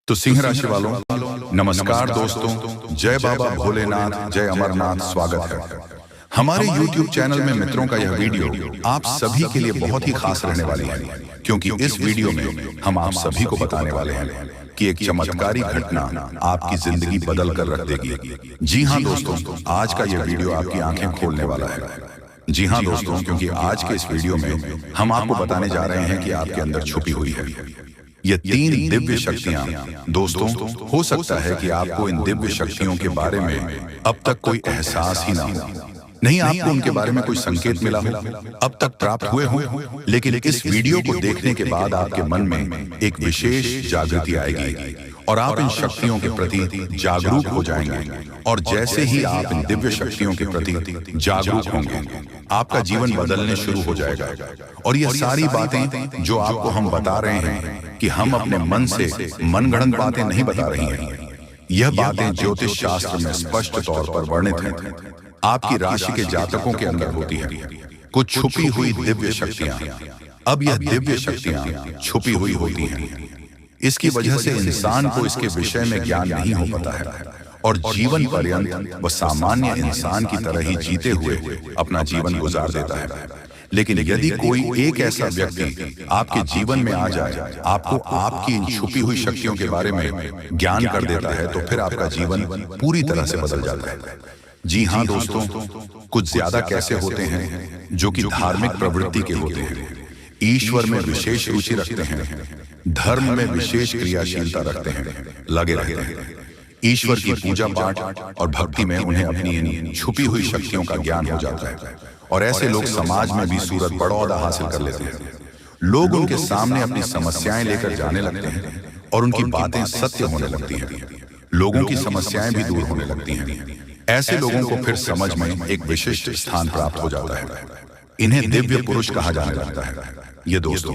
तो सिंह राशि वालों, नमस्कार दोस्तों। जय बाबा भोलेनाथ, जय अमरनाथ। स्वागत है हमारे YouTube चैनल में। मित्रों का यह वीडियो आप सभी के लिए बहुत ही खास रहने वाली है, क्योंकि इस वीडियो में हम आप सभी को बताने वाले हैं कि एक चमत्कारी घटना आपकी जिंदगी बदल कर रख देगी। जी हाँ दोस्तों, आज का यह वीडियो आपकी आंखें खोलने वाला है। जी हाँ दोस्तों, क्योंकि आज के इस वीडियो में हम आपको बताने जा रहे हैं कि आपके अंदर छुपी हुई है ये 3 दिव्य शक्तियां। दोस्तों, हो सकता है कि आपको इन दिव्य शक्तियों के बारे में अब तक कोई एहसास ही ना हो, नहीं आपको उनके बारे में कोई संकेत मिला हो, अब तक प्राप्त हुए हो, लेकिन इस वीडियो को देखने के बाद आपके मन में एक विशेष जागृति आएगी और आप इन शक्तियों के प्रति जागरूक हो जाएंगे। और जैसे ही आप इन दिव्य शक्तियों के प्रति जागरूक होंगे, आपका जीवन बदलने शुरू हो जाएगा। और ये सारी बातें जो आपको हम बता रहे हैं कि हम अपने मन से मनगढ़ंत बातें नहीं बता रही हैं, यह बातें ज्योतिष शास्त्र में स्पष्ट तौर पर वर्णित हैं। आपकी राशि के जातकों के अंदर होती है कुछ छुपी हुई दिव्य शक्तियां। अब यह दिव्य शक्तियां छुपी हुई होती हैं, इसकी वजह से इंसान को इसके विषय में ज्ञान नहीं हो पाता है और जीवन पर्यंत वह सामान्य इंसान की तरह ही जीते हुए अपना जीवन गुजार देता है। लेकिन यदि कोई एक ऐसा व्यक्ति आपके जीवन में आ जाए, आपको आपकी इन छुपी हुई शक्तियों के बारे में ज्ञान कर देता है, तो फिर आपका जीवन पूरी तरह से बदल जाता है। जी हाँ दोस्तों, कुछ ज्यादा कैसे होते हैं जो कि धार्मिक प्रवृत्ति के होते हैं, ईश्वर में विशेष रुचि रखते हैं, धर्म में विशेष क्रियाशीलता रखते हैं, लगे रहते हैं। ईश्वर की पूजा पाठ और भक्ति में उन्हें अपनी इन छुपी हुई शक्तियों का ज्ञान हो जाता है और ऐसे लोग समाज में भी सूरत बड़ा ओहदा हासिल कर लेते हैं। लोग उनके सामने अपनी समस्याएं लेकर जाने लगते हैं और उनकी बातें सत्य होने लगती हैं। लोगों की समस्याएं भी दूर होने लगती हैं। ऐसे लोगों को फिर समझ में एक विशिष्ट स्थान प्राप्त हो जाता है। इन्हें दिव्य पुरुष कहा जाने लगता है। ये दोस्तों,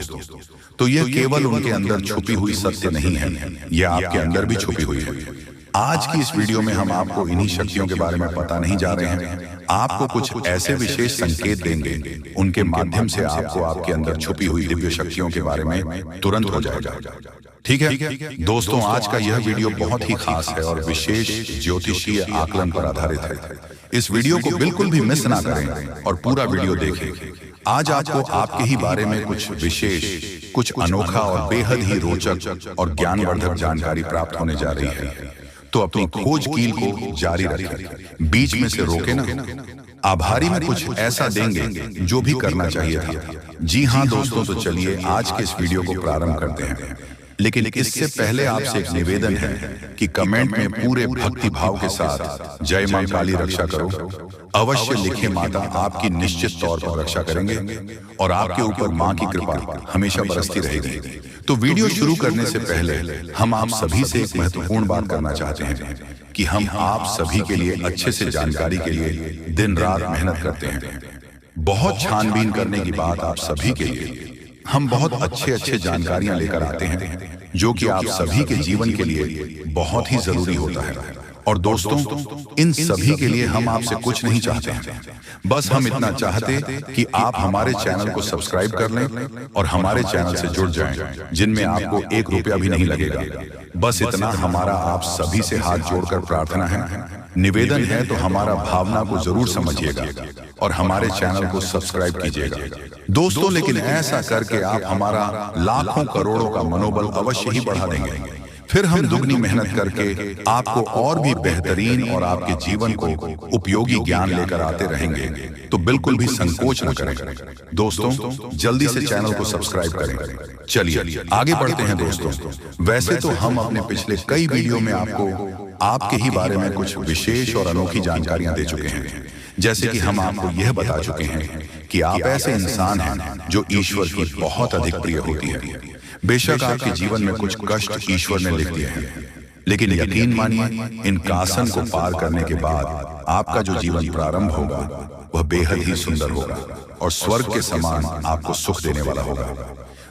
तो यह केवल उनके अंदर छुपी हुई सत्य नहीं है, यह आपके अंदर भी छुपी हुई है। आज की इस वीडियो में हम आपको इन्हीं शक्तियों के बारे में पता नहीं जा रहे हैं, आपको कुछ ऐसे विशेष संकेत देंगे, उनके माध्यम से आपको आपके अंदर छुपी हुई दिव्य शक्तियों के बारे में तुरंत हो जाएगा। ठीक है दोस्तों, आज का यह वीडियो बहुत ही खास है और विशेष ज्योतिषीय आकलन पर आधारित है। इस वीडियो को बिल्कुल भी मिस ना करें और पूरा वीडियो देखें। आज आपको आपके ही बारे में कुछ विशेष, कुछ अनोखा और बेहद ही रोचक और ज्ञानवर्धक जानकारी प्राप्त होने जा रही है। तो अपनी खोज कील को जारी रखें, बीच में से रोके ना। आभारी में कुछ ऐसा देंगे जो भी करना चाहिए था। जी हाँ दोस्तों, तो चलिए आज के इस वीडियो को प्रारंभ करते हैं। लेकिन इससे पहले आपसे एक निवेदन है कि कमेंट में पूरे भक्ति भाव के साथ जय मां काली रक्षा करो अवश्य लिखें। माता आपकी निश्चित तौर पर रक्षा करेंगे और आपके ऊपर मां की कृपा हमेशा बरसती रहेगी। तो वीडियो शुरू करने से पहले हम आप सभी से एक महत्वपूर्ण बात करना चाहते हैं कि हम आप सभी के लिए अच्छे से जानकारी के लिए दिन रात मेहनत करते हैं। बहुत छानबीन करने की बात आप सभी के लिए हम बहुत अच्छे जानकारियां लेकर आते हैं, जो कि आप सभी के जीवन के लिए बहुत ही जरूरी होता है। और दोस्तों, इन सभी के लिए हम आपसे कुछ नहीं चाहते हैं, बस हम इतना चाहते कि आप हमारे चैनल को सब्सक्राइब कर लें और हमारे चैनल से जुड़ जाएं, जिनमें आपको 1 रुपया भी नहीं लगेगा। बस इतना हमारा आप सभी से हाथ जोड़कर प्रार्थना है, निवेदन है। तो हमारा भावना को जरूर समझिएगा और हमारे चैनल को सब्सक्राइब कीजिएगा दोस्तों। लेकिन ऐसा करके आप हमारा लाखों करोड़ों का मनोबल अवश्य ही बढ़ा देंगे। फिर हम दुगनी मेहनत करके आपको और भी बेहतरीन और आपके जीवन को उपयोगी ज्ञान लेकर आते रहेंगे। तो बिल्कुल भी संकोच न करें दोस्तों, जल्दी से चैनल को सब्सक्राइब करें। चलिए आगे बढ़ते हैं दोस्तों। वैसे तो हम अपने पिछले कई वीडियो में आपको आपके ही बारे में कुछ विशेष और अनोखी जानकारियां दे चुके हैं, जैसे कि हम आपको यह बता चुके हैं कि आप ऐसे इंसान हैं जो ईश्वर की बहुत अधिक प्रिय होती है। बेशक आपके जीवन में कुछ कष्ट ईश्वर ने लिख दिए हैं, लेकिन यकीन मानिए इन कासन को पार करने के बाद आपका जो जीवन प्रारंभ होगा वह बेहद ही सुंदर होगा और स्वर्ग के समान आपको सुख देने वाला होगा।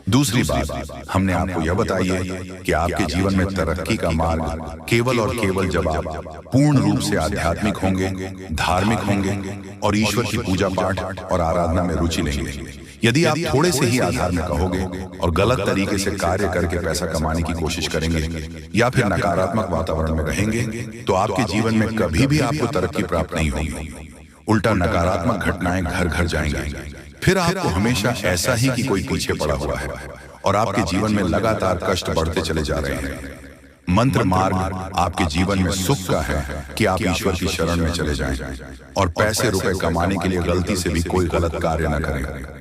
दूसरी बात हमने आपको यह बताई है कि आपके जीवन में तरक्की का मार्ग केवल और केवल जब आप पूर्ण रूप से आध्यात्मिक होंगे, धार्मिक होंगे और ईश्वर की पूजा पाठ और आराधना में रुचि लेंगे। यदि आप थोड़े से ही आधार में कहोगे और गलत तरीके से कार्य करके पैसा कमाने की कोशिश करेंगे या फिर नकारात्मक वातावरण में रहेंगे तो आपके जीवन में कभी भी आपको तरक्की प्राप्त नहीं होगी। उल्टा नकारात्मक घटनाएं घर घर जाएंगी। फिर आपको हमेशा ऐसा ही कि कोई पीछे पड़ा हुआ है और आपके जीवन में लगातार कष्ट बढ़ते चले जा रहे हैं। मंत्र मार्ग आपके जीवन में सुख का है कि आप ईश्वर की शरण में चले जाएं और पैसे रुपए कमाने के लिए गलती से भी कोई गलत कार्य न करें।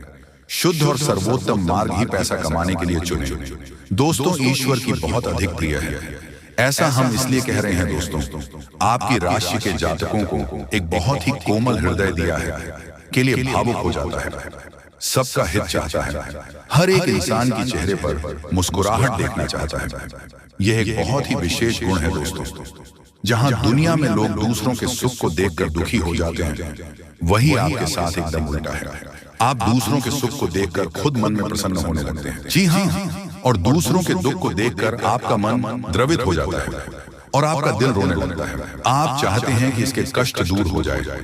शुद्ध और सर्वोत्तम मार्ग ही पैसा कमाने के लिए चुनें। दोस्तों, ईश्वर की बहुत अधिक प्रिय है। ऐसा हम इसलिए कह रहे हैं दोस्तों, आपकी राशि के जातकों को एक बहुत ही कोमल हृदय दिया है के लिए भावुक हो जाता है, सबका हित चाहता है, हर एक इंसान के चेहरे पर मुस्कुराहट देखना चाहता है। यह एक बहुत ही विशेष गुण है दोस्तों। जहां दुनिया में लोग दूसरों के सुख को देखकर दुखी हो जाते हैं, वही आपके साथ एकदम उल्टा है। आप दूसरों के सुख को देखकर खुद मन में प्रसन्न होने लगते हैं। जी हाँ, और दूसरों के दुख को देखकर आपका मन द्रवित हो जाता है और आपका दिल रोने लगता है। आप चाहते हैं कि इसके कष्ट दूर हो जाए,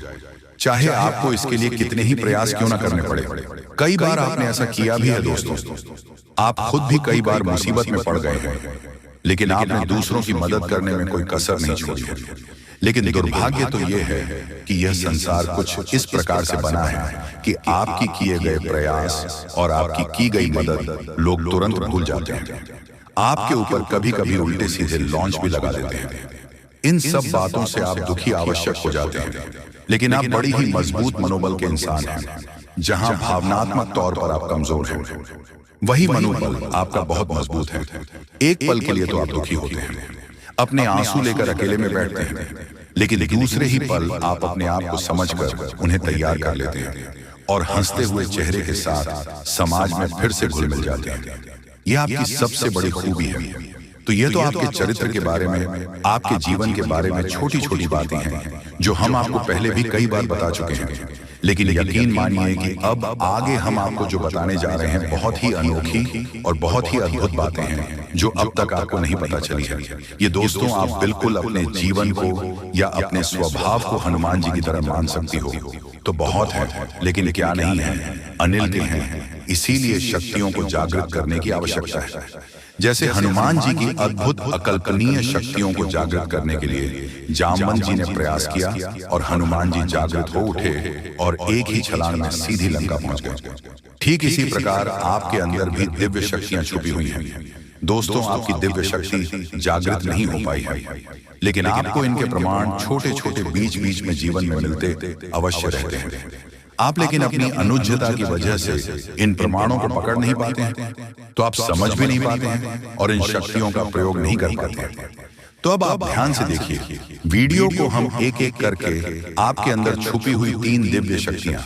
चाहे आपको इसके लिए कितने ही प्रयास क्यों ना करने पड़े। कई बार आपने ऐसा किया भी है दोस्तों। आप खुद भी कई बार मुसीबत में पड़ गए हैं, लेकिन आपने दूसरों की मदद करने में कोई कसर नहीं छोड़ी है। लेकिन दुर्भाग्य तो यह है कि यह संसार कुछ इस प्रकार से बना है कि आपकी किए गए प्रयास और आपकी की गई मदद लोग तुरंत भूल जाते हैं। आपके ऊपर कभी कभी उल्टे सीधे लॉन्च भी लगा देते हैं। इन सब बातों से आप दुखी आवश्यक हो जाते हैं, लेकिन आप बड़ी ही मजबूत मनोबल के इंसान हैं। जहां भावनात्मक तौर पर आप कमजोर हैं, वही मनोबल आपका बहुत मजबूत है। एक पल के लिए तो आप दुखी होते हैं, अपने आंसू लेकर अकेले में बैठते हैं, लेकिन दूसरे ही पल आप अपने आप को समझकर उन्हें तैयार कर लेते हैं और हंसते हुए चेहरे के साथ समाज में फिर से घुल मिल जाते हैं। यह आपकी सबसे बड़ी खूबी है। तो ये तो आपके चरित्र के बारे में, आपके जीवन के बारे में छोटी छोटी बातें हैं जो हम आपको पहले भी कई बार बता चुके हैं। लेकिन यकीन मानिए कि अब आगे हम आपको जो बताने जा रहे हैं बहुत ही अनोखी और बहुत ही अद्भुत बातें हैं जो अब तक आपको नहीं पता चली है। ये दोस्तों, आप बिल्कुल अपने जीवन को या अपने स्वभाव को हनुमान जी की तरह मान सकती हो तो बहुत है, लेकिन क्या नहीं है, अनिल के हैं। इसीलिए शक्तियों को जागृत करने की आवश्यकता है। जैसे हनुमान जी की अद्भुत अकल्पनीय शक्तियों को जागृत करने के लिए जामवंत जी ने प्रयास किया और हनुमान जी जागृत हो उठे और एक ही छलांग में सीधी लंका पहुंच गए। ठीक इसी प्रकार आपके अंदर भी दिव्य शक्तियां छुपी हुई हैं। दोस्तों, आपकी दिव्य शक्ति जागृत नहीं हो पाई है, लेकिन आपको इनके प्रमाण छोटे छोटे बीच बीच में जीवन में मिलते अवश्य रहते हैं। आप लेकिन अपनी अनुज्ञता की वजह से इन प्रमाणों को पकड़ नहीं पाते हैं, तो आप समझ भी नहीं पाते हैं और इन शक्तियों का प्रयोग नहीं कर पाते हैं। तो अब आप ध्यान से देखिए, वीडियो को हम एक एक करके आपके अंदर छुपी हुई 3 दिव्य शक्तियां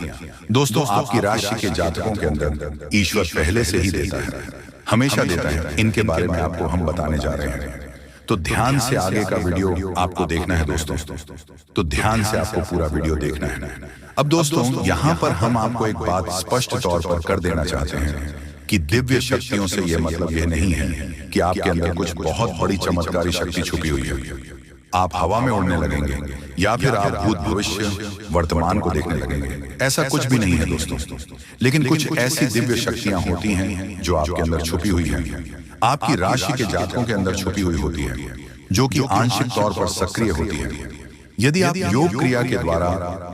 दोस्तों आपकी राशि के जातकों के अंदर ईश्वर पहले से ही देता है, हमेशा देता है। इनके बारे में आपको हम बताने जा रहे हैं, तो ध्यान से आगे का वीडियो आपको देखना है दोस्तों। तो ध्यान से आपको पूरा वीडियो देखना है। अब दोस्तों, यहाँ पर हम आपको एक बात स्पष्ट तौर पर कर देना चाहते हैं कि दिव्य शक्तियों से यह मतलब यह नहीं है कि आपके अंदर कुछ बहुत बड़ी चमत्कारी शक्ति छुपी हुई है। आप हवा में उड़ने लगेंगे या फिर आप भूत भविष्य वर्तमान को देखने लगेंगे, ऐसा कुछ भी नहीं है दोस्तों। लेकिन कुछ ऐसी दिव्य शक्तियां होती हैं जो आपके अंदर छुपी हुई हैं, आपकी राशि के जातकों के अंदर छुपी हुई होती है, जो कि आंशिक तौर पर सक्रिय होती है। यदि आप योग क्रिया के द्वारा,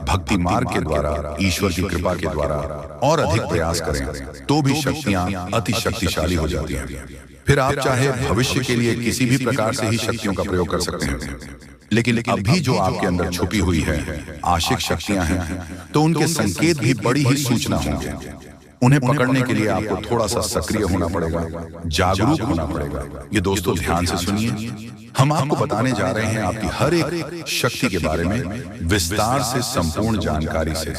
भक्ति मार्ग के द्वारा, ईश्वर की कृपा के द्वारा और अधिक प्रयास करें तो भी शक्तियां अति शक्तिशाली हो जाती हैं। फिर आप चाहे भविष्य के लिए किसी भी प्रकार से ही शक्तियों का प्रयोग कर सकते हैं, लेकिन अभी जो आपके अंदर छुपी हुई है आशिक शक्तियां हैं, तो उनके संकेत भी बड़ी ही सूचना होंगे। उन्हें पकड़ने के लिए आपको थोड़ा सा सक्रिय होना पड़ेगा, जागरूक होना पड़ेगा। ये दोस्तों ध्यान से सुनिए, हम आपको बताने जा रहे हैं आपकी हर एक शक्ति के बारे में विस्तार से, संपूर्ण जानकारी से।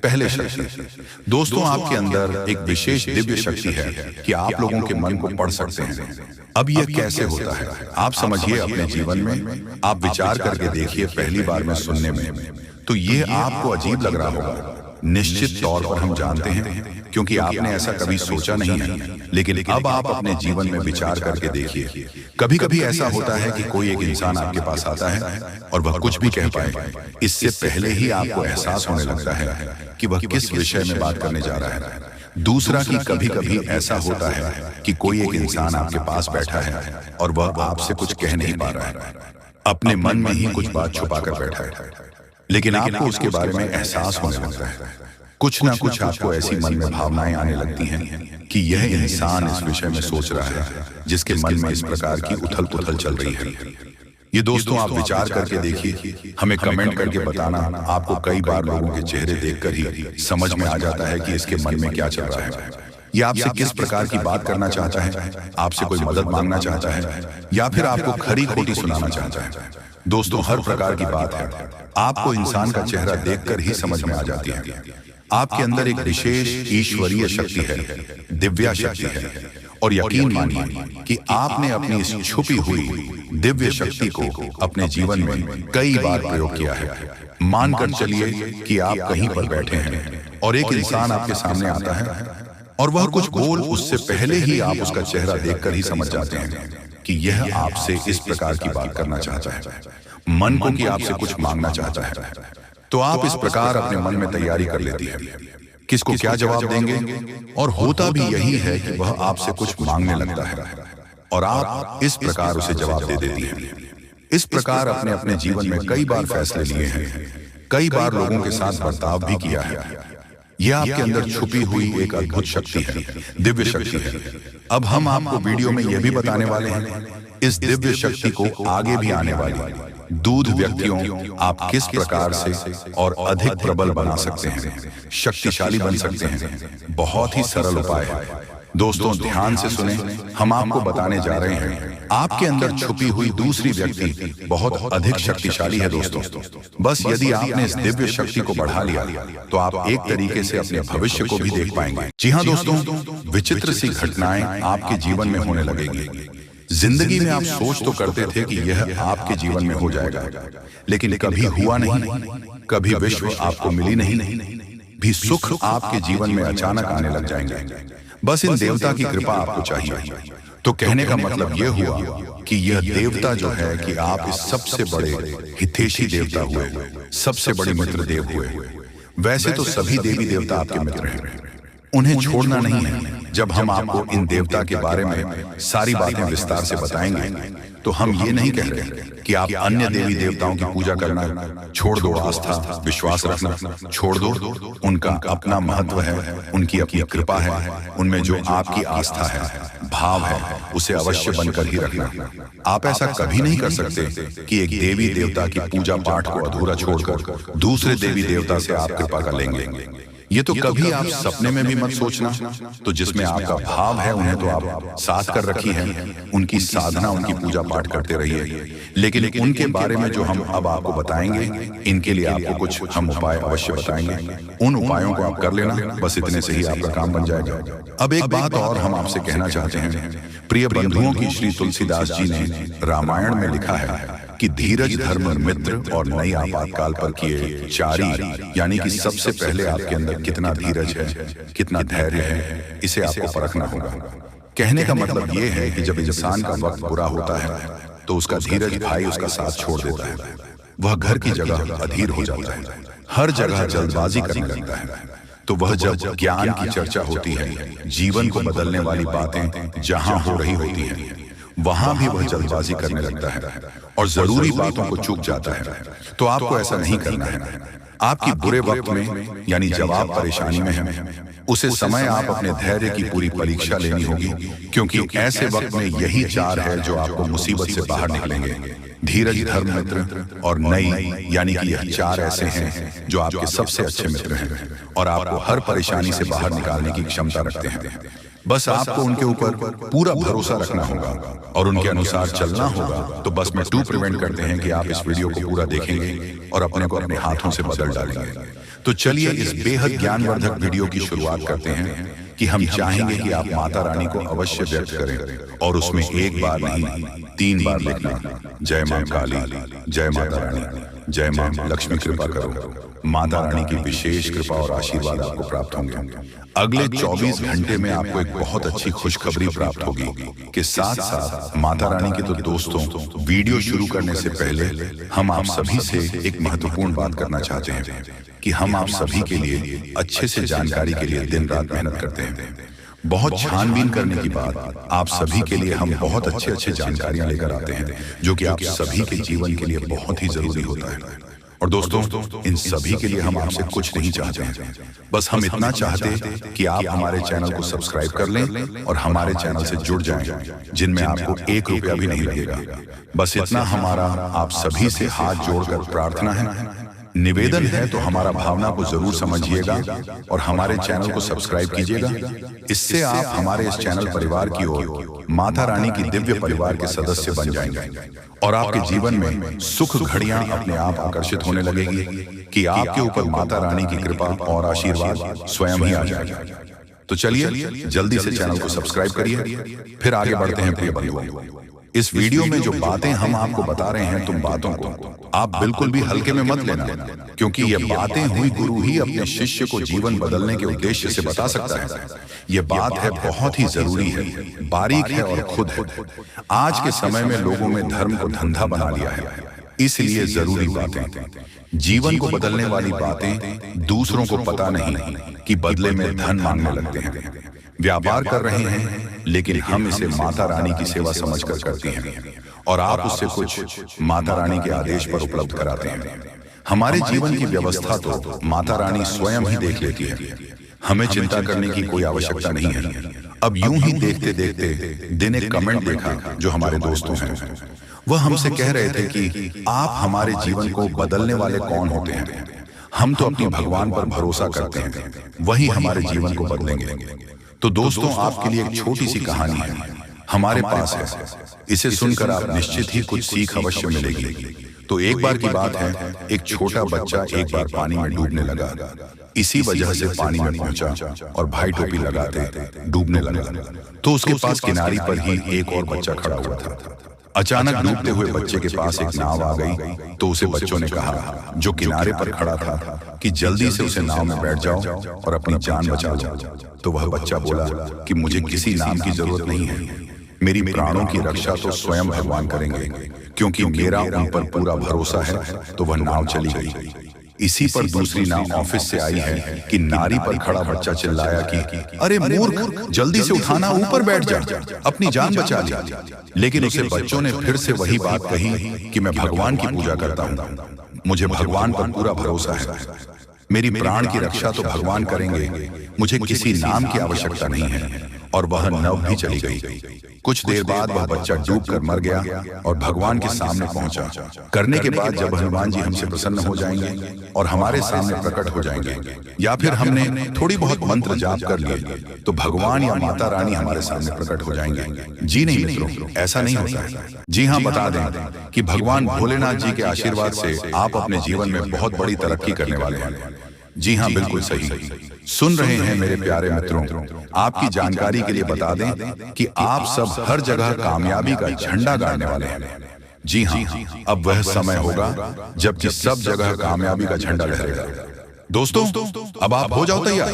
पहले शक्ति दोस्तों, आपके अंदर एक विशेष दिव्य शक्ति है कि आप लोगों के मन को पढ़ सकते हैं। अब यह कैसे होता है आप समझिए अपने जीवन में, आप विचार करके देखिए। पहली बार में सुनने में तो ये आपको अजीब लग रहा होगा, निश्चित तौर पर हम जानते हैं, क्योंकि आपने ऐसा कभी सोचा नहीं है। लेकिन अब आप अपने जीवन में विचार करके देखिए। कभी कभी ऐसा होता है कि कोई एक इंसान आपके पास आता है और वह कुछ भी कह पाए, इससे पहले ही आपको एहसास होने लगता है कि वह किस विषय में बात करने जा रहा है। दूसरा कि कभी कभी ऐसा होता है कि कोई एक इंसान आपके पास बैठा है और वह आपसे कुछ कह नहीं पा रहा है, अपने मन में ही कुछ बात छुपा कर बैठा है, लेकिन आपको उसके बारे में एहसास होने लगता है। कुछ ना कुछ आपको ऐसी मन में भावनाएं आने लगती हैं कि यह इंसान इस विषय में सोच रहा है जिसके मन में इस प्रकार की उथल पुथल चल रही है। ये दोस्तों आप विचार करके देखिए, हमें कमेंट करके बताना। आपको कई बार लोगों के चेहरे देखकर ही समझ में आ जाता है कि इसके मन में क्या चल रहा है। ये आपसे किस प्रकार की बात करना चाहता है, आपसे कोई मदद मांगना चाहता है या फिर आपको खरी खोटी सुनाना चाहता है। दोस्तों हर प्रकार की बात है, आपको इंसान का चेहरा देखकर ही समझ में आ जाती है। आपके अंदर एक विशेष ईश्वरीय शक्ति है, दिव्या शक्ति है, और यकीन मानिए कि आपने अपनी इस छुपी हुई दिव्य शक्ति को अपने जीवन में कई बार प्रयोग किया है। मानकर चलिए कि आप कहीं पर बैठे हैं और एक इंसान आपके सामने आता है और वह कुछ बोल उससे पहले ही आप उसका चेहरा देखकर ही समझ जाते हैं कि यह आपसे इस प्रकार की बात करना चाहता है, मन को कि आपसे कुछ मांगना चाहता है। तो आप इस प्रकार अपने मन में तैयारी कर लेती है किसको क्या जवाब देंगे, और होता भी यही है कि वह आपसे कुछ मांगने लगता है और आप इस प्रकार उसे जवाब दे देती हैं। इस प्रकार अपने अपने जीवन में कई बार फैसले लिए हैं, कई बार लोगों के साथ बर्ताव भी किया है। यह आपके अंदर छुपी हुई एक अद्भुत शक्ति है, दिव्य शक्ति है। अब हम आपको वीडियो में यह भी बताने वाले हैं इस दिव्य शक्ति को आगे भी आने वाली दूध व्यक्तियों आप किस प्रकार से और अधिक प्रबल बना सकते हैं, शक्तिशाली बन सकते हैं। बहुत ही सरल उपाय है दोस्तों, ध्यान से सुने। हम आपको बताने जा रहे हैं आपके अंदर छुपी हुई दूसरी व्यक्ति बहुत अधिक शक्तिशाली है दोस्तों। बस यदि आपने इस दिव्य शक्ति को बढ़ा लिया तो आप एक तरीके से अपने भविष्य को भी देख पाएंगे। जी हाँ दोस्तों, विचित्र सी घटनाएं आपके जीवन में होने लगेंगी। जिंदगी में आप सोच तो करते थे कि यह आपके जीवन में हो जाएगा, लेकिन कभी हुआ नहीं। कभी विश्व आपको मिली नहीं, भी सुख आपके जीवन में अचानक आने लग जाएंगे। बस इन देवता की कृपा आपको चाहिए। तो कहने का मतलब यह हुआ कि यह देवता जो है कि आप इस सबसे बड़े हितैषी देवता हुए, सबसे बड़े मित्र देव हुए। वैसे तो सभी देवी देवता आपके मित्र हैं, उन्हें छोड़ना नहीं है। जब हम आपको इन देवता के बारे में सारी बातें विस्तार से बताएंगे तो हम ये नहीं कह रहे कि आप अन्य देवी देवताओं की पूजा करना छोड़ दो, आस्था विश्वास रखना छोड़ दो। उनका अपना महत्व है, उनकी अपनी कृपा है, उनमें जो आपकी आस्था है, भाव है, उसे अवश्य बनकर ही रखना। आप ऐसा कभी नहीं कर सकते कि एक देवी देवता की पूजा पाठ को अधूरा छोड़कर दूसरे देवी देवता से आप कृपा कर लेंगे। ये तो कभी आप सपने में भी मत सोचना। तो जिसमें आपका भाव है उन्हें तो आप साथ कर रखी है, उनकी साधना, उनकी पूजा पाठ करते रहिए। लेकिन उनके बारे में जो हम अब आपको बताएंगे, इनके लिए आपको कुछ हम उपाय अवश्य बताएंगे। उन उपायों को आप कर लेना, बस इतने से ही आपका काम बन जाएगा। अब एक बात और हम आपसे कहना चाहते हैं, प्रिय बंधुओं की श्री तुलसीदास जी ने रामायण में लिखा है कि धीरज धर्म मित्र और नई आपातकाल पर किए चारी, यानी कि सबसे पहले आपके अंदर कितना धीरज है, कितना धैर्य है, इसे आपको परखना होगा। कहने का मतलब यह है कि जब इंसान का वक्त बुरा होता है तो उसका धीरज भाई उसका साथ छोड़ देता है। वह घर की जगह अधीर हो जाता है, हर जगह जल्दबाजी करने लगता है। तो वह जब ज्ञान की चर्चा होती है, जीवन को बदलने वाली बातें जहां हो रही होती हैं, वहां भी वह जल्दबाजी करने लगता है और जरूरी बातों को चूक जाता है। तो आपको ऐसा नहीं करना है। आपकी बुरे वक्त में, यानी जब आप परेशानी में हैं, उसे समय आप अपने धैर्य की पूरी परीक्षा लेनी होगी, क्योंकि ऐसे वक्त में यही चार है जो आपको मुसीबत से बाहर निकलेंगे। धीरज, धर्म, मित्र और नई, यानी कि यह चार ऐसे हैं जो आपके सबसे अच्छे मित्र हैं और आपको हर परेशानी से बाहर निकालने की क्षमता रखते हैं। बस आपको उनके ऊपर पूरा भरोसा रखना होगा और उनके अनुसार चलना होगा। तो बस में टू प्रिवेंट करते हैं कि आप इस वीडियो को पूरा देखेंगे और अपने को अपने हाथों से बदल डालेंगे। तो चलिए इस बेहद ज्ञानवर्धक वीडियो की शुरुआत करते हैं कि हम चाहेंगे कि आप माता रानी को अवश्य व्यक्त करें और उसमें एक बार नहीं 3 बार लिखना, जय मां काली, जय माता रानी, जय मां लक्ष्मी कृपा करो। माता रानी की विशेष कृपा और आशीर्वाद आपको प्राप्त होंगे। अगले 24 घंटे में आपको एक बहुत अच्छी खुशखबरी प्राप्त होगी कि साथ साथ माता रानी के। तो दोस्तों, वीडियो शुरू करने से पहले हम आप सभी से एक महत्वपूर्ण बात करना चाहते हैं कि हम आप सभी के लिए अच्छे से जानकारी के लिए दिन रात मेहनत करते हैं। बहुत छानबीन करने के बाद आप सभी के लिए हम बहुत अच्छे जानकारियां लेकर आते हैं, जो कि आप सभी के जीवन के लिए बहुत ही जरूरी होता है। और दोस्तों, इन सभी के लिए हम आपसे कुछ नहीं चाहते हैं, बस हम इतना चाहते हैं कि आप हमारे चैनल को सब्सक्राइब कर लें और हमारे चैनल से जुड़ जाएं, जिनमें आपको 1 रुपया भी नहीं लगेगा। बस इतना हमारा आप सभी से हाथ जोड़कर प्रार्थना है, निवेदन है, तो हमारा भावना को जरूर समझिएगा और हमारे चैनल को सब्सक्राइब कीजिएगा। इससे आप हमारे इस चैनल परिवार की ओर माता रानी की दिव्य परिवार के सदस्य बन जाएंगे और आपके जीवन में सुख घड़ियां अपने आप आकर्षित होने लगेगी कि आपके ऊपर माता रानी की कृपा और आशीर्वाद स्वयं ही आ जाएगा। तो चलिए जल्दी से चैनल को सब्सक्राइब करिए। फिर आगे बढ़ते हैं प्रिय बंधुओं। इस वीडियो में जो बातें हम आपको बता रहे हैं, तुम बातों को आप बिल्कुल भी हल्के में मत लेना, क्योंकि ये बातें हुई गुरु ही अपने शिष्य को जीवन बदलने के उद्देश्य से बता सकता है। ये बात है बहुत ही जरूरी है, बारीक है और खुद है। आज के समय में लोगों में धर्म को धंधा बना लिया है, इसलिए जरूरी बातें, जीवन को बदलने वाली बातें दूसरों को पता नहीं कि बदले में धन मांगने लगते हैं। व्यापार कर रहे हैं, लेकिन हम इसे माता रानी की सेवा समझकर करते हैं और आप उससे कुछ माता रानी के आदेश पर उपलब्ध कराते हैं। हमारे जीवन की व्यवस्था तो माता रानी स्वयं ही देख लेती है, हमें चिंता करने की कोई आवश्यकता नहीं है। अब यूं ही देखते देखते दिन एक कमेंट देखा जो हमारे दोस्तों हैं, वह हमसे कह रहे थे कि आप हमारे जीवन को बदलने वाले कौन होते हैं? हम तो अपनी भगवान पर भरोसा करते हैं, वही हमारे जीवन को बदलेंगे। तो दोस्तों, आपके लिए एक छोटी सी कहानी है, हमारे पास है। इसे सुनकर आप निश्चित ही कुछ सीख अवश्य मिलेगी। तो एक बार की बात है, एक छोटा बच्चा एक बार पानी में डूबने लगा। इसी वजह से पानी में पहुंचा और भाई टोपी लगाते डूबने लगा। तो उसके पास किनारे पर ही एक और बच्चा खड़ा हुआ था। अचानक डूबते हुए बच्चे के पास एक नाव आ गई, तो उसे बच्चों ने कहा, जो किनारे पर खड़ा था, कि जल्दी से उसे नाव में बैठ जाओ और अपनी जान बचा लो। तो वह बच्चा बोला कि मुझे किसी नाम की जरूरत नहीं है, मेरी प्राणों की रक्षा तो स्वयं भगवान करेंगे, क्योंकि मेरा उन पर पूरा भरोसा है। तो वह नाव चली गई। इसी पर दूसरी नाव ऑफिस से आई है कि नारी पर खड़ा बच्चा चिल्लाया कि अरे मूर्ख, जल्दी से उठाना, ऊपर बैठ जा, अपनी जान बचा ली। लेकिन उसे बच्चों ने फिर से वही बात कही कि मैं भगवान की पूजा करता हूँ, मुझे भगवान पर पूरा भरोसा है, मेरी प्राण की रक्षा तो भगवान करेंगे, मुझे किसी नाम की आवश्यकता नहीं है। और वह नाव भी चली गई। कुछ देर बाद वह बच्चा डूबकर मर गया और भगवान के सामने पहुंचा। करने के बाद जब हनुमान जी हमसे प्रसन्न हो जाएंगे और हमारे सामने प्रकट हो जाएंगे, या फिर हमने थोड़ी बहुत मंत्र जाप कर लिए, तो भगवान या माता रानी हमारे सामने प्रकट हो जाएंगे। जी नहीं मित्रों, ऐसा नहीं होता है। जी हाँ, बता दें कि भगवान भोलेनाथ जी के आशीर्वाद से आप अपने जीवन में बहुत बड़ी तरक्की करने वाले हैं। जी हाँ, बिल्कुल सही सुन रहे हैं मेरे प्यारे मित्रों। आपकी जानकारी के लिए बता दें कि आप सब हर जगह कामयाबी का झंडा गाड़ने वाले हैं। जी हाँ, अब वह समय होगा जबकि सब जगह कामयाबी का झंडा लहरेगा। दोस्तों, अब आप हो जाओ तैयार,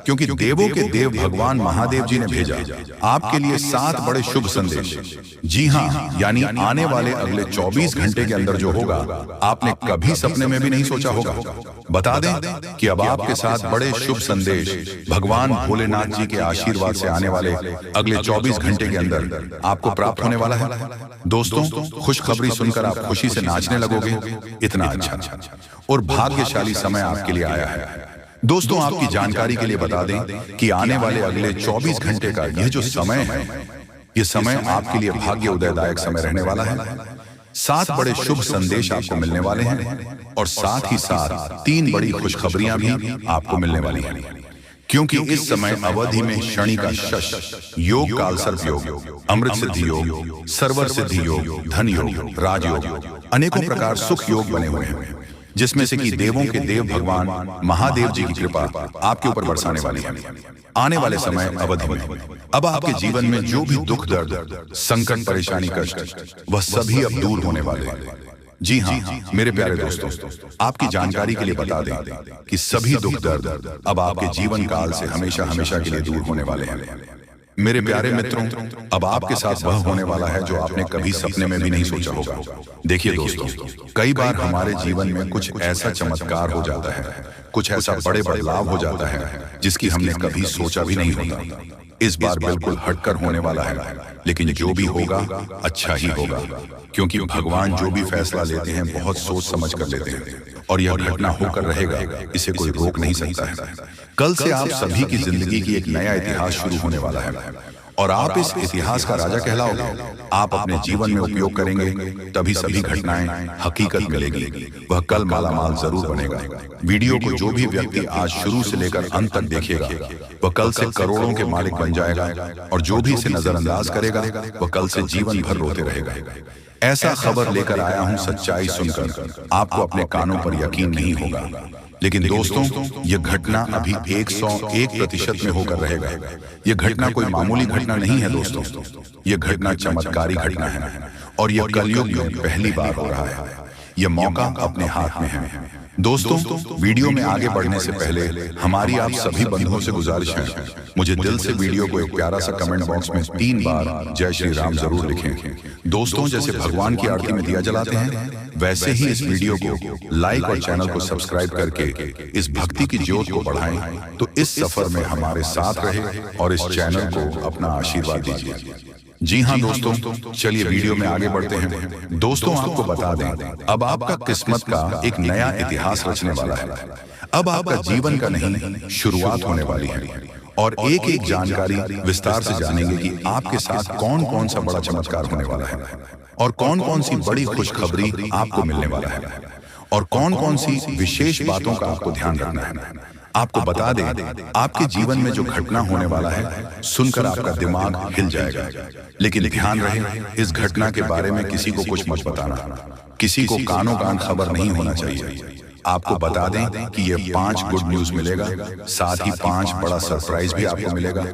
क्योंकि देवों के देव भगवान महादेव जी ने भेजा आपके लिए 7 बड़े शुभ संदेश। जी हाँ, यानी आने वाले अगले 24 घंटे के अंदर जो होगा, आपने कभी सपने में भी नहीं सोचा होगा। बता दें कि अब आपके साथ बड़े शुभ संदेश भगवान भोलेनाथ जी के आशीर्वाद से आने वाले अगले 24 घंटे के अंदर आपको प्राप्त होने वाला है। दोस्तों, खुशखबरी सुनकर आप खुशी से नाचने लगोगे। इतना अच्छा और भाग्यशाली समय आपके लिए आया है। दोस्तों, आपकी जानकारी के लिए बता दें कि आने वाले अगले 24 घंटे का यह जो समय है, यह समय आपके लिए भाग्य उदयदायक समय रहने वाला है। 7 बड़े शुभ संदेश आपको मिलने वाले हैं और साथ ही साथ 3 बड़ी खुशखबरियां भी आपको मिलने वाली हैं, क्योंकि इस समय अवधि में शनि का शश योग, काल सर्प योग, अमृत सिद्धि योग, सर्वर सिद्धि योग, धन योग, राजयोग, अनेकों प्रकार सुख योग बने हुए हैं, जिसमें से कि देवों के देव भगवान महादेव जी की कृपा आपके ऊपर बरसाने वाली है। आने वाले समय अवधि में अब आपके जीवन में जो भी दुख दर्द, संकट, परेशानी, कष्ट, वह सभी अब दूर होने वाले हैं। जी हाँ मेरे प्यारे दोस्तों, आपकी जानकारी के लिए बता दें कि सभी दुख दर्द अब आपके जीवन काल से हमेशा हमेशा के लिए दूर होने वाले हैं। मेरे प्यारे मित्रों, अब आपके साथ वह होने वाला है जो आपने कभी सपने में भी नहीं सोचा होगा। देखिए दोस्तों, कई बार हमारे जीवन में कुछ ऐसा चमत्कार हो जाता है, कुछ ऐसा बड़े बदलाव हो जाता है जिसकी हमने कभी सोचा भी नहीं होता। इस बार बिल्कुल हटकर होने वाला है, लेकिन जो भी होगा अच्छा ही होगा, क्योंकि भगवान जो भी फैसला लेते हैं बहुत सोच समझ कर लेते हैं और यह घटना होकर रहेगा, इसे कोई रोक नहीं सकता है। कल से आप सभी की जिंदगी की एक नया इतिहास शुरू होने वाला है और आप इस इतिहास का राजा कहलाओगे। आप अपने जीवन में उपयोग करेंगे तभी सभी घटनाएं हकीकत मिलेगी। वह कल मालामाल जरूर बनेगा। वीडियो को जो भी व्यक्ति आज शुरू से लेकर अंत तक देखेगा वह कल से करोड़ों के मालिक बन जाएगा और जो भी इसे नजरअंदाज करेगा वह कल से जीवन भर रोते रहेगा। ऐसा खबर लेकर आया हूं, सच्चाई सुनकर आपको अपने कानों पर यकीन नहीं होगा, लेकिन दोस्तों यह घटना अभी 101% में होकर रहेगा। यह घटना कोई मामूली घटना नहीं है दोस्तों, यह घटना चमत्कारी घटना है और यह कलयुग में पहली बार हो रहा है। यह मौका अपने हाथ में है। दोस्तों वीडियो में आगे बढ़ने से पहले हमारी आप सभी बंधुओं से गुजारिश है, मुझे दिल से वीडियो को एक प्यारा सा कमेंट बॉक्स में 3 बार जय श्री राम जरूर लिखें। दोस्तों जैसे भगवान की आरती में दिया जलाते हैं वैसे ही इस वीडियो को लाइक और चैनल को सब्सक्राइब करके इस भक्ति की ज्योत को बढ़ाएं, तो इस सफर में हमारे साथ रहे और इस चैनल को अपना आशीर्वाद दीजिए। जी हाँ दोस्तों, चलिए वीडियो में आगे बढ़ते हैं। दोस्तों आपको बता दें, अब आपका किस्मत का एक नया इतिहास रचने वाला है। अब आपका जीवन का नहीं शुरुआत होने वाली है और एक एक जानकारी विस्तार से जानेंगे कि आपके साथ कौन कौन सा बड़ा चमत्कार होने वाला है और कौन कौन सी बड़ी खुशखबरी आपको मिलने वाला है और कौन कौन सी विशेष बातों का आपको ध्यान रखना है। आपको बता दें, आपके जीवन में जो घटना होने वाला है सुनकर आपका दिमाग हिल जाएगा, लेकिन ध्यान रहे इस घटना के बारे में किसी को कुछ मत बताना, किसी को कानों कान खबर नहीं होना चाहिए। आपको बता दें कि ये 5 गुड न्यूज मिलेगा, साथ ही 5 बड़ा सरप्राइज भी आपको मिलेगा।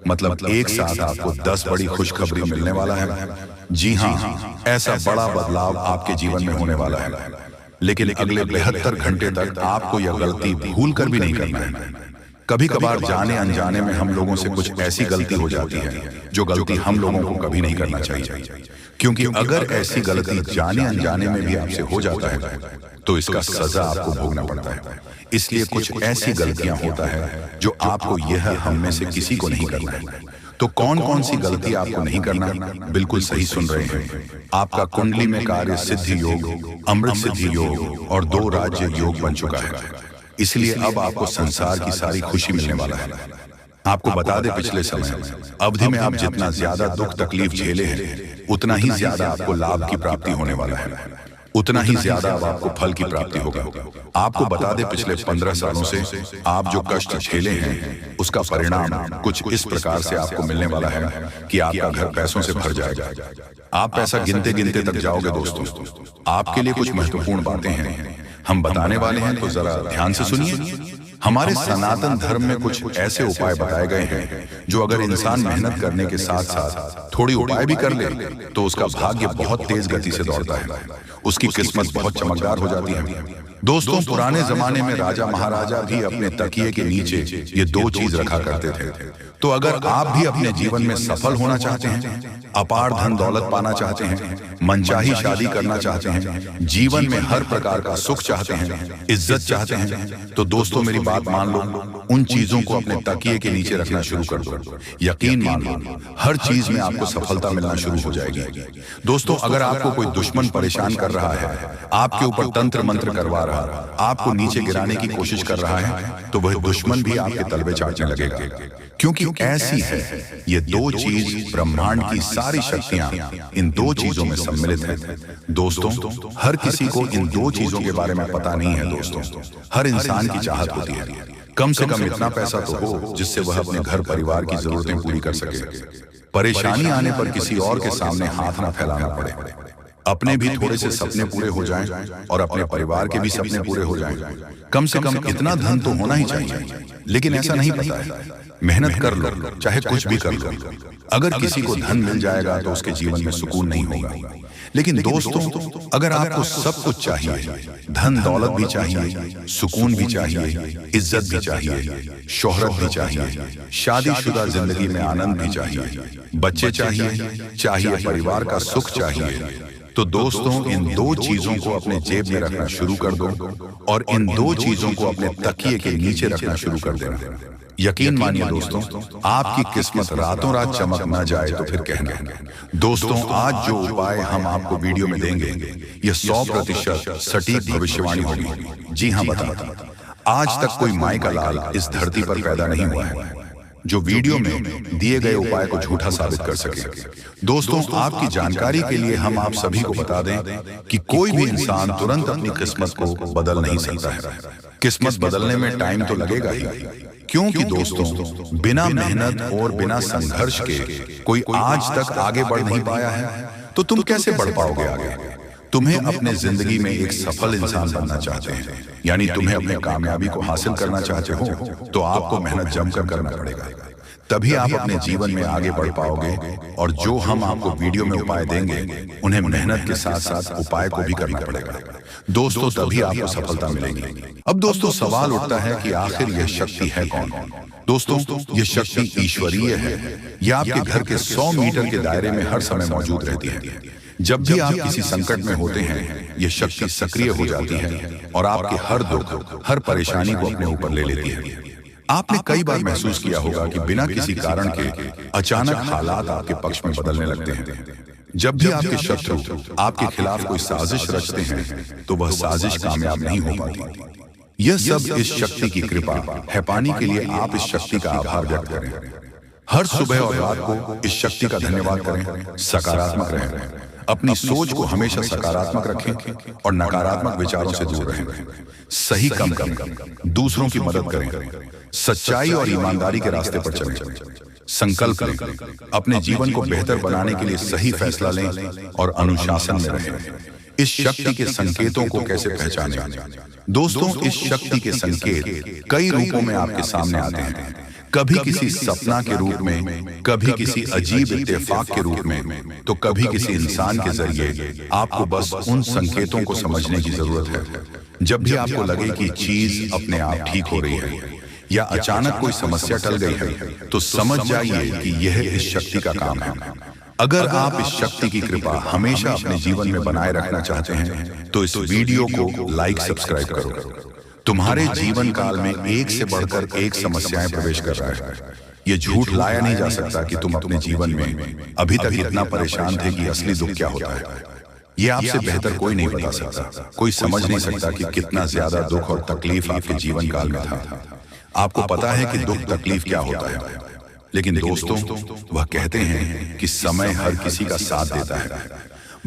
मतलब एक साथ आपको 10 बड़ी खुशखबरी मिलने वाला है। जी हाँ, ऐसा बड़ा बदलाव आपके जीवन में होने वाला है, लेकिन अगले 72 घंटे तक आपको यह गलती भूल कर भी नहीं करना है। कभी कभार जाने अनजाने में हम लोगों से कुछ ऐसी गलती हो जाती है जो गलती हम लोगों को कभी नहीं करना चाहिए, क्योंकि अगर ऐसी गलती जाने अनजाने में भी आपसे हो जाता है तो इसका सजा आपको भोगना पड़ता है। इसलिए कुछ ऐसी गलतियां होता है जो आपको यह हम में से किसी को नहीं करना है। तो कौन कौन सी गलती आपको नहीं करना, बिल्कुल सही सुन रहे हैं। आपका कुंडली में कार्य सिद्धि योग, अमृत सिद्धि योग और 2 राज्य योग बन चुका है, इसलिए अब आपको संसार की सारी खुशी मिलने वाला है। आपको बता दें, पिछले समय अवधि में आप जितना ज्यादा दुख तकलीफ झेले हैं उतना ही ज्यादा आपको लाभ की प्राप्ति होने वाला है, उतना ही ज्यादा अब आपको फल की प्राप्ति होगा। आपको बता दें, पिछले 15 सालों से आप जो कष्ट झेले हैं उसका परिणाम कुछ इस प्रकार से आपको मिलने वाला है कि आपका घर पैसों से भर जाएगा। आप पैसा गिनते गिनते तक जाओगे। दोस्तों आपके लिए कुछ महत्वपूर्ण बातें हैं, हम बताने वाले हैं, तो जरा ध्यान से सुनिए। हमारे सनातन धर्म में कुछ ऐसे उपाय बताए गए हैं जो अगर इंसान मेहनत करने के साथ साथ थोड़ी उपाय भी कर ले तो उसका भाग्य बहुत तेज गति से दौड़ता है, उसकी किस्मत बहुत चमकदार हो जाती है। दोस्तों पुराने जमाने में राजा महाराजा भी अपने तकिए के नीचे ये 2 चीज रखा करते थे। तो अगर आप भी अपने जीवन में सफल होना चाहते हैं, अपार धन दौलत पाना चाहते हैं, मनचाही शादी करना चाहते हैं, जीवन में हर प्रकार का सुख चाहते हैं, इज्जत चाहते हैं, तो दोस्तों मेरी बात मान लो, उन चीजों को अपने तकिए के नीचे रखना शुरू कर दो। यकीन मान लो हर चीज में आपको सफलता मिलना शुरू हो जाएगी। दोस्तों अगर आपको कोई दुश्मन परेशान कर रहा है, आपके ऊपर तंत्र मंत्र करवा रहा है, आपको नीचे गिराने की कोशिश कर रहा है, तो वह दुश्मन भी आपके तलवे चाटने लगेगा, क्योंकि ऐसी है ये 2 चीज, ब्रह्मांड की सारी शक्तियां इन 2 चीजों में सम्मिलित है। दोस्तों हर किसी को इन 2 चीजों के बारे में पता नहीं है। दोस्तों हर इंसान की चाहत होती है कम से कम इतना पैसा तो हो जिससे वह अपने घर परिवार की जरूरतें पूरी कर सके, परेशानी आने पर किसी और के सामने हाथ ना फैलाना पड़े, अपने भी थोड़े से सपने पूरे हो जाएं और अपने परिवार के भी सपने पूरे हो जाएं। कम से कम इतना धन तो होना ही चाहिए, लेकिन ऐसा नहीं पता है। मेहनत कर लो, चाहे कुछ भी कर लो, अगर किसी को धन मिल जाएगा तो उसके जीवन में सुकून नहीं होगा। लेकिन दोस्तों अगर आपको सब कुछ चाहिए, धन दौलत भी चाहिए, सुकून भी चाहिए, इज्जत भी चाहिए, शोहरत भी चाहिए, शादीशुदा जिंदगी में आनंद भी चाहिए, बच्चे चाहिए, चाहिए परिवार का सुख चाहिए, तो दोस्तों इन दो चीजों को अपने जेब में रखना शुरू कर दो और इन दो चीजों को अपने तकिए के नीचे रखना शुरू कर देना। यकीन मानिए दोस्तों, आपकी किस्मत रातों रात चमक न जाए तो फिर कहना। दोस्तों आज जो उपाय हम आपको वीडियो में देंगे यह 100% सटीक भविष्यवाणी होगी। जी हाँ, बता आज तक कोई माई का लाल इस धरती पर पैदा नहीं हुआ है जो वीडियो में दिए गए उपाय को झूठा साबित कर सके। दोस्तों आपकी जानकारी के लिए हम आप सभी को बता दें कि कोई भी इंसान तुरंत अपनी किस्मत को बदल नहीं सकता है। किस्मत बदलने में टाइम तो लगेगा ही, क्योंकि दोस्तों बिना मेहनत और बिना संघर्ष के कोई आज तक आगे बढ़ नहीं पाया है, तो तुम कैसे बढ़ पाओगे आगे? तुम्हें अपने जिंदगी में एक सफल इंसान बनना चाहते हैं, यानी तुम्हें अपने कामयाबी को हासिल करना चाहते हो, तो आपको मेहनत जमकर करना पड़ेगा। तभी आप अपने जीवन में आगे बढ़ पाओगे। और जो हम आपको वीडियो में उपाय देंगे उन्हें मेहनत के साथ साथ उपाय को भी करना पड़ेगा दोस्तों, तभी आपको सफलता मिलेगी। अब दोस्तों सवाल उठता है कि आखिर यह शक्ति है कौन? दोस्तों यह शक्ति ईश्वरीय है। यह आपके घर के 100 मीटर के दायरे में हर समय मौजूद रहती है। जब भी आप किसी संकट में होते हैं यह शक्ति सक्रिय हो जाती है और आपके हर दुख हर परेशानी को अपने ऊपर ले लेती है। आपने कई बार महसूस किया होगा कि बिना किसी कारण के अचानक हालात आपके पक्ष में बदलने लगते हैं। जब भी आपके शत्रु आपके खिलाफ कोई साजिश रचते हैं तो वह साजिश कामयाब नहीं हो पाती। यह सब इस शक्ति की कृपा है। पाने के लिए आप इस शक्ति का आभार व्यक्त करें। हर सुबह और रात को इस शक्ति का धन्यवाद करें। सकारात्मक रहें, अपनी सोच को हमेशा सकारात्मक रखें और नकारात्मक विचारों से दूर रहें। सही काम करें, दूसरों की मदद करें, सच्चाई और ईमानदारी के रास्ते पर चलें। संकल्प लें, अपने जीवन को बेहतर बनाने के लिए सही फैसला लें और अनुशासन में रहें। इस शक्ति के संकेतों को कैसे पहचानें? दोस्तों इस शक्ति के संकेत कई रूपों में आपके सामने आते हैं। कभी किसी सपना के रूप में, कभी किसी अजीब इत्तेफाक के रूप में, तो कभी किसी इंसान के जरिए। आपको बस उन संकेतों को समझने की जरूरत है। जब भी आपको लगे कि चीज अपने आप ठीक हो रही है या अचानक कोई समस्या टल गई है, तो समझ जाइए कि यह इस शक्ति का काम है। अगर आप इस शक्ति की कृपा हमेशा अपने जीवन में बनाए रखना चाहते हैं तो इस वीडियो को लाइक सब्सक्राइब करो। तुम्हारे जीवन काल में एक से बढ़कर एक समस्याएं प्रवेश कर रहा है। यह झूठ लाया नहीं जा सकता कि तुम अपने जीवन में अभी तक इतना परेशान थे कि असली दुख क्या होता है। यह आपसे बेहतर कोई नहीं बता सकता। कोई समझ नहीं सकता कि कितना ज्यादा दुख और तकलीफ आपके जीवन काल में था। आपको पता है कि दुख तकलीफ क्या होता है, लेकिन दोस्तों वह कहते हैं कि समय हर किसी का साथ देता है।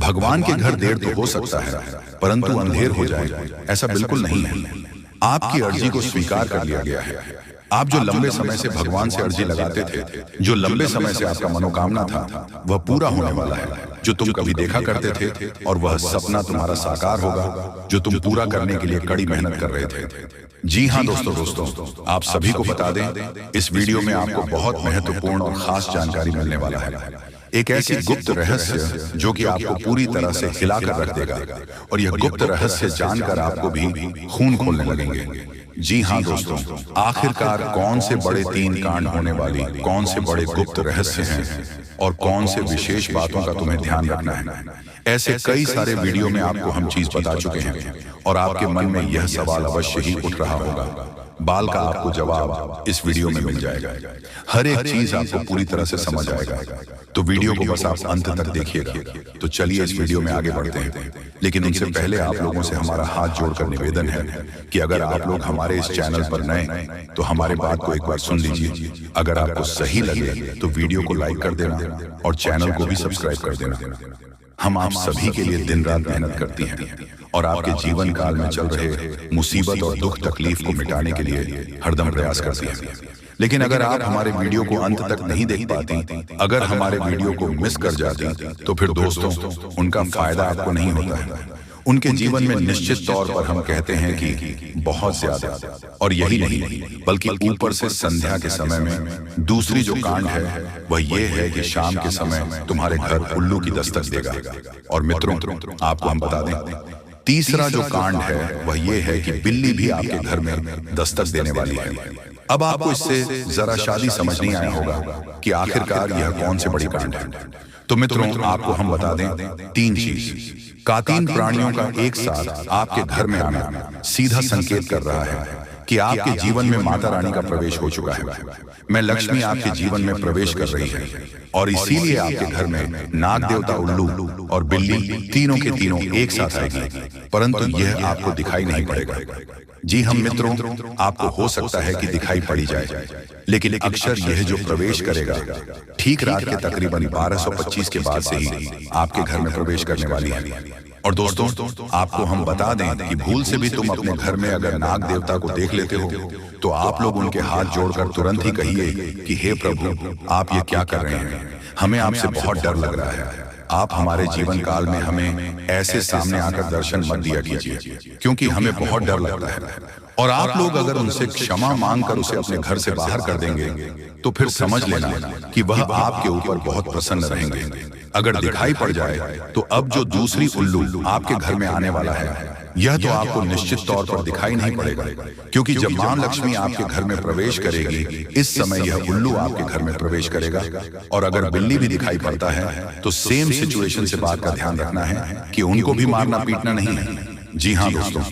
भगवान के घर देर तो हो सकता है, परंतु अंधेर हो जाए ऐसा बिल्कुल नहीं है। आपकी अर्जी को स्वीकार कर लिया गया है। आप जो लंबे समय से भगवान से अर्जी लगाते थे, जो लंबे समय से आपका मनोकामना था, वह पूरा होने वाला है। जो तुम कभी देखा करते थे, और वह सपना तुम्हारा साकार होगा जो तुम पूरा करने के लिए कड़ी मेहनत कर रहे थे। जी हाँ दोस्तों आप सभी को बता दें, इस वीडियो में आपको बहुत महत्वपूर्ण और खास जानकारी मिलने वाला है। एक ऐसी गुप्त रहस्य जो कि आपको पूरी तरह से हिलाकर रख देगा, और यह गुप्त रहस्य जानकर आपको भी खून खोलने लगेंगे। जी हाँ दोस्तों, आखिरकार कौन से बड़े 3 कांड होने वाली, कौन से बड़े गुप्त रहस्य हैं और कौन से विशेष बातों का तुम्हें ध्यान रखना है। ऐसे कई सारे वीडियो में आपको हम चीज बता चुके हैं और आपके मन में यह सवाल अवश्य ही उठ रहा होगा। बाल का आपको जवाब इस वीडियो में मिल जाएगा। हर एक चीज आपको पूरी तरह से समझ आएगा। तो वीडियो को बस आप अंत तक देखिएगा। तो चलिए इस वीडियो में आगे बढ़ते हैं, लेकिन उनसे पहले आप लोगों से हमारा हाथ जोड़कर निवेदन है कि अगर आप लोग हमारे इस चैनल पर नए तो हमारे बात को एक बार सुन लीजिए। अगर आपको सही लगे तो वीडियो को लाइक कर देना और चैनल को भी सब्सक्राइब कर देना। हम आप सभी के लिए दिन रात मेहनत करती हैं और आपके जीवन काल में चल रहे मुसीबत और दुख तकलीफ को मिटाने के लिए हरदम प्रयास करती हैं। लेकिन अगर आप हमारे वीडियो को अंत तक नहीं देख पाती, अगर हमारे वीडियो को मिस कर जाती, तो फिर दोस्तों उनका फायदा आपको नहीं होता है। उनके जीवन में निश्चित तौर पर हम कहते हैं कि बहुत ज्यादा, और यही नहीं बल्कि ऊपर से संध्या के समय में दूसरी जो कांड है वह ये है कि शाम के समय तुम्हारे घर उल्लू की दस्तक देगा। और मित्रों आपको हम बता दें, तीसरा जो कांड है वह ये है कि बिल्ली भी आपके घर में दस्तक देने वाली है। अब आपको इससे जरा शादी समझ नहीं आया होगा कि आखिरकार यह कौन से बड़ी कांड है। तो मित्रों, आपको हम बता दें 3 चीज। कातीन प्राणियों का एक साथ आपके घर में आना सीधा संकेत कर रहा है कि आपके जीवन में माता रानी का प्रवेश हो चुका है। मैं लक्ष्मी आपके जीवन में प्रवेश कर रही है और इसीलिए आपके घर में नाग देवता, उल्लू और बिल्ली तीनों के तीनों एक साथ आएगी, परंतु यह आपको दिखाई नहीं पड़ेगा। जी हम मित्रों, आपको हो सकता है कि दिखाई पड़ी जाए, लेकिन अक्सर यह जो प्रवेश करेगा ठीक रात के तकरीबन 12:25 के बाद से ही आपके घर में प्रवेश करने वाली है। और दोस्तों, आपको हम बता दें कि भूल से भी तुम अपने घर में अगर नाग देवता को देख लेते हो तो आप लोग उनके हाथ जोड़कर तुरंत ही कहिए कि हे प्रभु, आप ये क्या कर रहे हैं, हमें आपसे बहुत डर लग रहा है। आप हमारे जीवन काल में हमें ऐसे सामने आकर दर्शन मत दिया कीजिए, क्योंकि हमें बहुत डर लगता है। और आप लोग अगर उनसे क्षमा मांगकर उसे अपने घर से बाहर कर देंगे तो फिर समझ लेना कि वह आपके ऊपर बहुत प्रसन्न रहेंगे। अगर दिखाई पड़ जाए तो अब जो दूसरी उल्लू आपके घर में आने वाला है, यह तो आपको निश्चित तौर पर दिखाई नहीं पड़ेगा, क्योंकि जब मां लक्ष्मी आपके घर में प्रवेश करेगी, इस समय यह उल्लू आपके घर में प्रवेश करेगा। और अगर बिल्ली भी दिखाई पड़ता है तो सेम सिचुएशन से बात का ध्यान रखना है कि उनको भी मारना पीटना नहीं है। जी हाँ दोस्तों,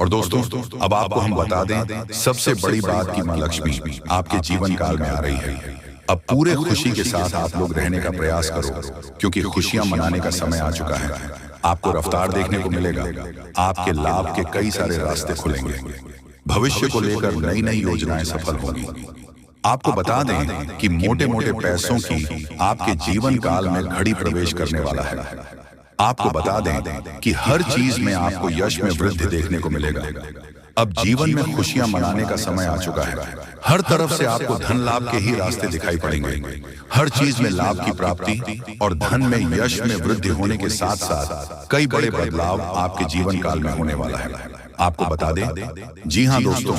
और दोस्तों अब आपको हम बता दें सबसे बड़ी बात कि मां लक्ष्मी आपके जीवन काल में आ रही है। अब पूरे खुशी के साथ आप लोग रहने का प्रयास करो, क्योंकि खुशियां मनाने का समय आ चुका है। आपको रफ्तार देखने को मिलेगा, आपके लाभ के कई सारे रास्ते खुलेंगे, भविष्य को लेकर नई नई योजनाएं सफल होंगी। आपको बता दें कि मोटे मोटे पैसों की आपके जीवन काल में घड़ी प्रवेश करने वाला है। आपको बता दें कि हर चीज में आपको यश में वृद्धि देखने को मिलेगा। अब जीवन में खुशियां मनाने का समय आ चुका है। हर तरफ से आपको धन लाभ के ही रास्ते दिखाई पड़ेंगे। हर चीज में लाभ की प्राप्ति और धन में यश में वृद्धि होने के साथ साथ कई बड़े बदलाव आपके जीवन काल में होने वाला है। आपको बता दें, जी हाँ दोस्तों,